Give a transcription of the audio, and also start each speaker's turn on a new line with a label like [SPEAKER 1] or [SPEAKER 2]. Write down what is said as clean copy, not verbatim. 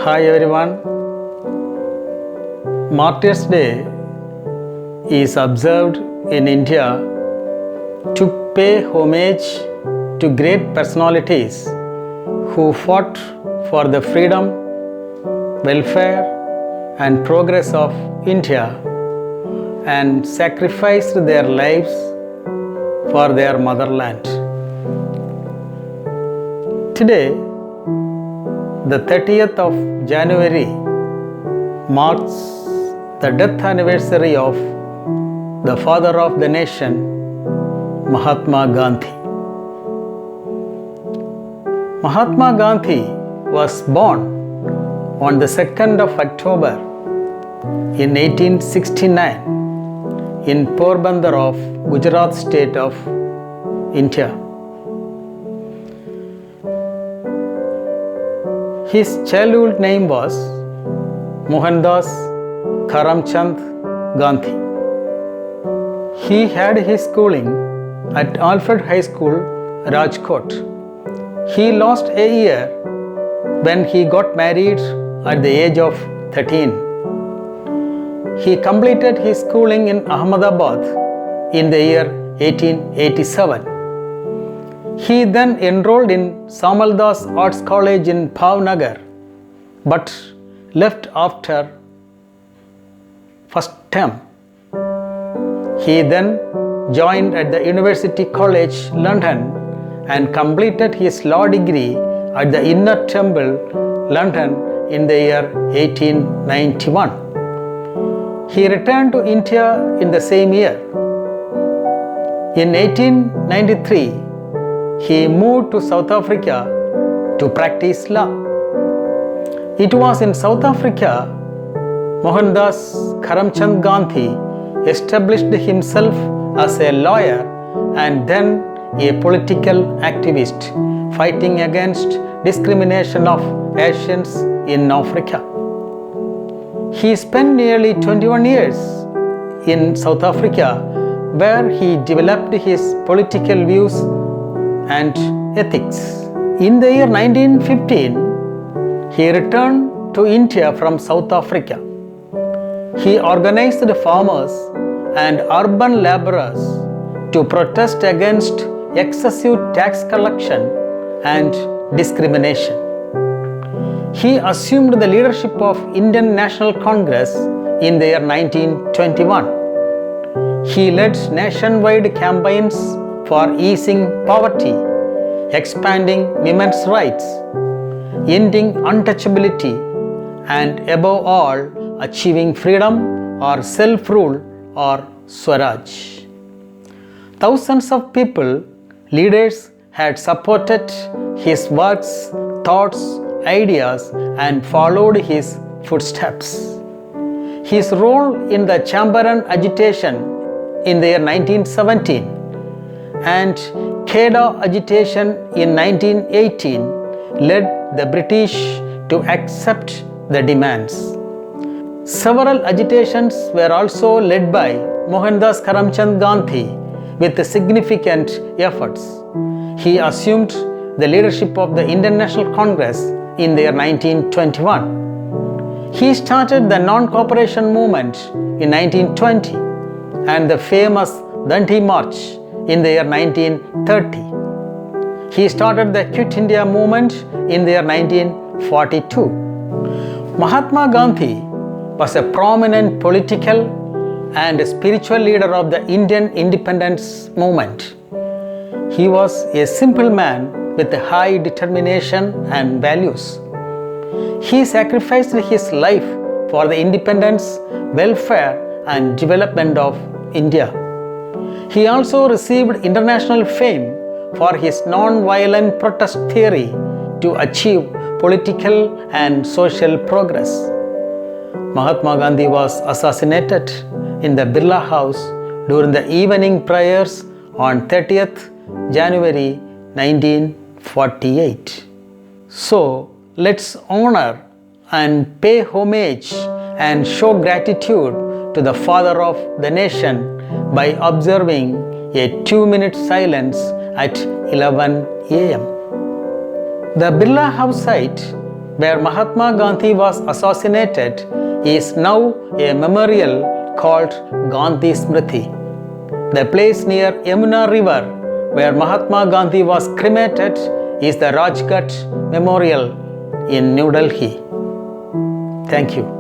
[SPEAKER 1] Hi everyone. Martyrs' Day is observed in India to pay homage to great personalities who fought for the freedom, welfare and progress of India and sacrificed their lives for their motherland. Today, the 30th of January marks the death anniversary of the father of the nation, Mahatma Gandhi. Mahatma Gandhi was born on the 2nd of October in 1869 in Porbandar of Gujarat state of India. His childhood name was Mohandas Karamchand Gandhi. He had his schooling at Alfred High School, Rajkot. He lost a year when he got married at the age of 13. He completed his schooling in Ahmedabad in the year 1887. He then enrolled in Samaldas Arts College in Bhavnagar, but left after first term. He then joined at the University College, London, and completed his law degree at the Inner Temple, London in the year 1891. He returned to India in the same year. In 1893, he moved to South Africa to practice law. It was in South Africa Mohandas Karamchand Gandhi established himself as a lawyer and then a political activist fighting against discrimination of Asians in Africa. He spent nearly 21 years in South Africa where he developed his political views and ethics. In the year 1915, he returned to India from South Africa. He organized the farmers and urban laborers to protest against excessive tax collection and discrimination. He assumed the leadership of Indian National Congress in the year 1921. He led nationwide campaigns for easing poverty, expanding women's rights, ending untouchability, and above all, achieving freedom or self-rule or Swaraj. Thousands of people, leaders, had supported his works, thoughts, ideas, and followed his footsteps. His role in the Champaran agitation in the year 1917 and Kheda agitation in 1918 led the British to accept the demands. Several agitations were also led by Mohandas Karamchand Gandhi with significant efforts. He assumed the leadership of the Indian National Congress in the year 1921. He started the non-cooperation movement in 1920 and the famous Dandi March in the year 1930. He started the Quit India movement in the year 1942. Mahatma Gandhi was a prominent political and spiritual leader of the Indian independence movement. He was a simple man with a high determination and values. He sacrificed his life for the independence, welfare, and development of India. He also received international fame for his non-violent protest theory to achieve political and social progress. Mahatma Gandhi was assassinated in the Birla House during the evening prayers on 30th January 1948. So, let's honor and pay homage and show gratitude to the father of the nation by observing a 2-minute silence at 11 a.m. The Birla House site where Mahatma Gandhi was assassinated, is now a memorial called Gandhi Smriti. The place near Yamuna River, where Mahatma Gandhi was cremated, is the Rajghat Memorial in New Delhi. Thank you.